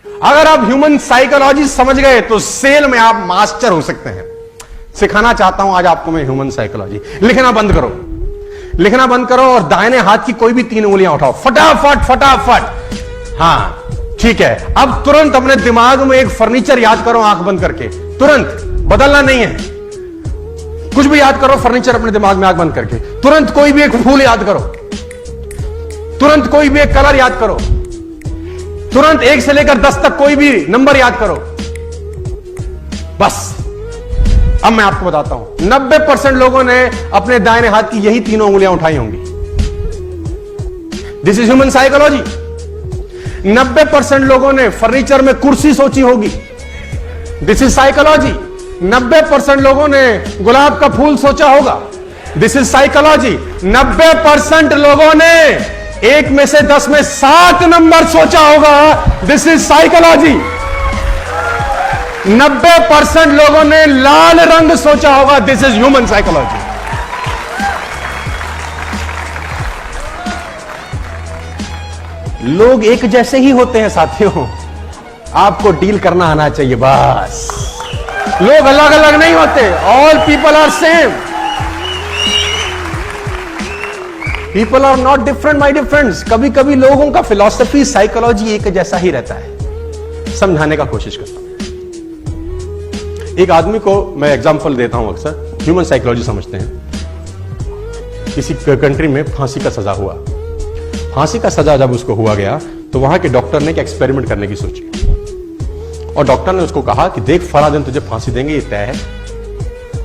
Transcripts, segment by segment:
अगर आप human psychology समझ गए तो सेल में आप मास्टर हो सकते हैं। सिखाना चाहता हूं आज आपको मैं ह्यूमन साइकोलॉजी। लिखना बंद करो, लिखना बंद करो और दाहिने हाथ की कोई भी 3 उंगलियां उठाओ, फटाफट फटाफट। हां ठीक है, अब तुरंत अपने दिमाग में एक फर्नीचर याद करो, आंख बंद करके। तुरंत, बदलना नहीं है, कुछ भी याद करो, फर्नीचर अपने दिमाग में आंख बंद करके। तुरंत कोई भी एक फूल याद करो, तुरंत कोई भी एक कलर याद करो, तुरंत 1 से लेकर 10 तक कोई भी नंबर याद करो। बस अब मैं आपको बताता हूं, 90% लोगों ने अपने दाहिने हाथ की यही 3 उंगलियां उठाई होंगी। This is human psychology. 90% लोगों ने फर्नीचर में कुर्सी सोची होगी। This is psychology. 90% लोगों ने गुलाब का फूल सोचा होगा। This is psychology. 90% लोगों ने 1 में से 10 में 7 नंबर सोचा होगा। This is psychology. 90% लोगों ने लाल रंग सोचा होगा। This is human psychology. लोग एक जैसे ही होते हैं साथियों, आपको डील करना आना चाहिए बस। लोग अलग अलग नहीं होते। All people are same. People are not different my dear friends. कभी कभी लोगों का फिलॉसफी, साइकोलॉजी एक जैसा ही रहता है। समझाने का कोशिश करता हूं। एक आदमी को मैं एग्जांपल देता हूं, अक्सर ह्यूमन साइकोलॉजी समझते हैं। किसी कंट्री में फांसी का सजा हुआ। फांसी का सजा जब उसको हुआ गया तो वहां के डॉक्टर ने एक एक्सपेरिमेंट करने की सोची और डॉक्टर ने उसको कहा कि देख, फला दिन तुझे फांसी देंगे, ये तय है।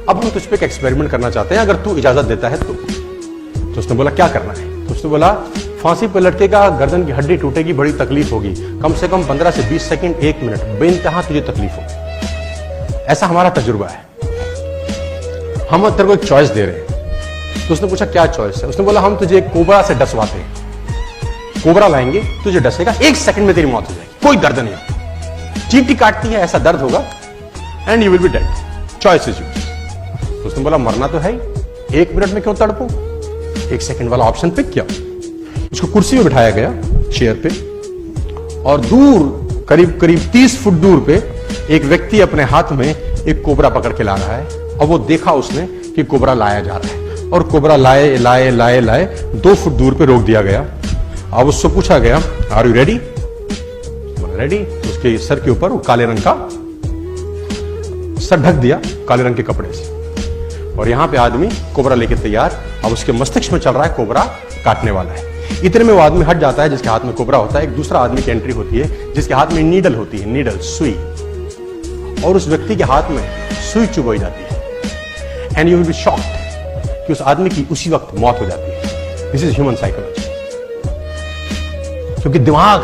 अब हम तुझ पे एक एक्सपेरिमेंट करना चाहते हैं, अगर तू इजाजत देता है तो उसने बोला क्या करना है? तो उसने बोला फांसी पर लटकेगा, गर्दन की हड्डी टूटेगी, बड़ी तकलीफ होगी, कम से कम 15 से 20 सेकंड, 1 मिनट बेइंतहा तुझे तकलीफ होगी। ऐसा हमारा तजुर्बा है। हम तेरे को एक चॉइस दे रहे हैं। तो उसने पूछा क्या चॉइस है? उसने बोला हम तुझे कोबरा से डसवाते हैं। कोबरा लाएंगे, तुझे डसेगा, 1 सेकंड में तेरी मौत हो जाएगी, कोई दर्द नहीं होगा। चींटी काटती है, ऐसा दर्द होगा and you will be dead. Choice is yours. तो उसने बोला मरना तो है ही, 1 मिनट में क्यों तड़पूं? 1 सेकंड वाला ऑप्शन पिक किया। उसको कुर्सी में बिठाया गया, चेयर पे, और दूर करीब करीब 30 फुट दूर पे एक व्यक्ति अपने हाथ में एक कोबरा पकड़ के ला रहा है। और वो देखा उसने कि कोबरा लाया जा रहा है और कोबरा लाए लाए लाए लाए 2 फुट दूर पे रोक दिया गया। अब उससे पूछा गया आर यू रेडी? रेडी। उसके सर के ऊपर वो काले रंग का सर ढक दिया काले रंग के कपड़े से, और यहां पे आदमी कोबरा लेके तैयार। अब उसके मस्तिष्क में चल रहा है कोबरा काटने वाला है। इतने में वो आदमी हट जाता है जिसके हाथ में कोबरा होता है। एक दूसरा आदमी की एंट्री होती है जिसके हाथ में नीडल होती है, नीडल, सुई, और उस व्यक्ति के हाथ में सुई चुभोई जाती है। And you will be shocked कि उस आदमी की उसी वक्त मौत हो जाती है। This is human psychology. क्योंकि दिमाग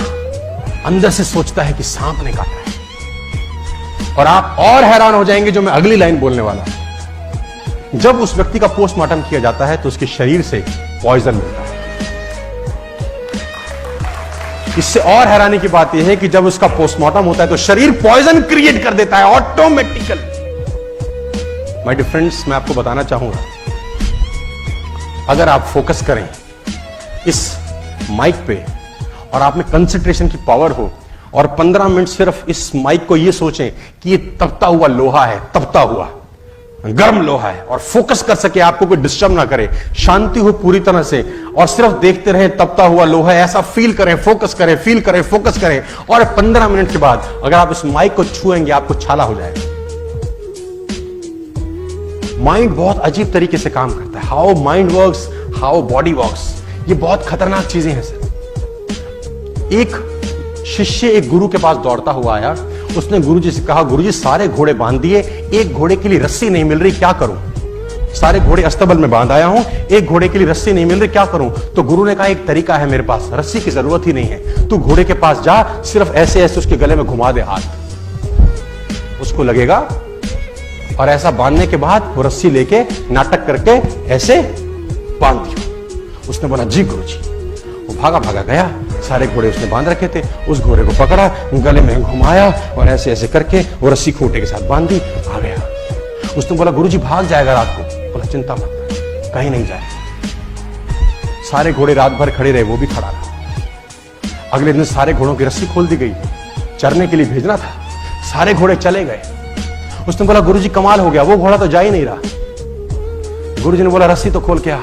अंदर से सोचता है कि सांप ने काटा है। और आप और हैरान हो जाएंगे जो मैं अगली लाइन बोलने वाला हूं। जब उस व्यक्ति का पोस्टमार्टम किया जाता है तो उसके शरीर से पॉइजन मिलता है। इससे और हैरानी की बात यह है कि जब उसका पोस्टमार्टम होता है तो शरीर पॉइजन क्रिएट कर देता है ऑटोमेटिकली। माय डियर फ्रेंड्स, मैं आपको बताना चाहूंगा, अगर आप फोकस करें इस माइक पे और आप में कंसंट्रेशन की पावर हो और 15 मिनट सिर्फ इस माइक को ये सोचें कि ये तपता हुआ लोहा है, तपता हुआ गर्म लोहा है, और फोकस कर सके, आपको कोई डिस्टर्ब ना करे, शांति हो पूरी तरह से, और सिर्फ देखते रहें तपता हुआ लोहा है, ऐसा फील करें, फोकस करें, फील करें, फोकस करें, और 15 मिनट के बाद अगर आप इस माइक को छुएंगे आपको छाला हो जाएगा। माइंड बहुत अजीब तरीके से काम करता है। How mind works, how body works, ये बहुत खतरनाक चीजें हैं सर। एक शिष्य एक गुरु के पास दौड़ता हुआ आया। उसने गुरुजी से कहा, गुरुजी सारे घोड़े बांध दिए, एक घोड़े के लिए रस्सी नहीं मिल रही, क्या करूं? सारे घोड़े अस्तबल में बांध आया हूं, एक घोड़े के लिए रस्सी नहीं मिल रही, क्या करूं? तो गुरु ने कहा एक तरीका है मेरे पास, रस्सी की जरूरत ही नहीं है, तू घोड़े के पास जा, सिर्फ ऐसे ऐसे उसके गले में घुमा दे हाथ, उसको लगेगा, और ऐसा बांधने के बाद वो रस्सी लेके नाटक करके ऐसे बांध दिया। उसने बोला जी गुरुजी। वो भागा भागा गया, सारे घोड़े उसने बांध रखे थे, उस घोड़े को पकड़ा, गले में घुमाया और ऐसे ऐसे करके वो रस्सी खूंटे के साथ बांध दी, आ गया। उसने बोला गुरुजी भाग जाएगा रात को। बोला चिंता मत, कहीं नहीं जाएगा। सारे घोड़े रात भर खड़े रहे, वो भी खड़ा रहा। अगले दिन सारे घोड़ों की रस्सी खोल दी गई, चरने के लिए भेजना था। सारे घोड़े चले गए। उसने बोला गुरुजी कमाल हो गया, वो घोड़ा तो जा ही नहीं रहा। गुरुजी ने बोला रस्सी तो खोल के आ।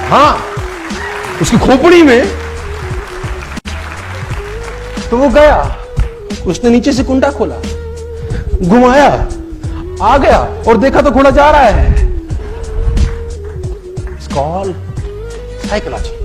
हाँ, उसकी खोपड़ी में। तो वो गया, उसने नीचे से कुंडा खोला, घुमाया, आ गया और देखा तो घोड़ा जा रहा है। It's called psychology.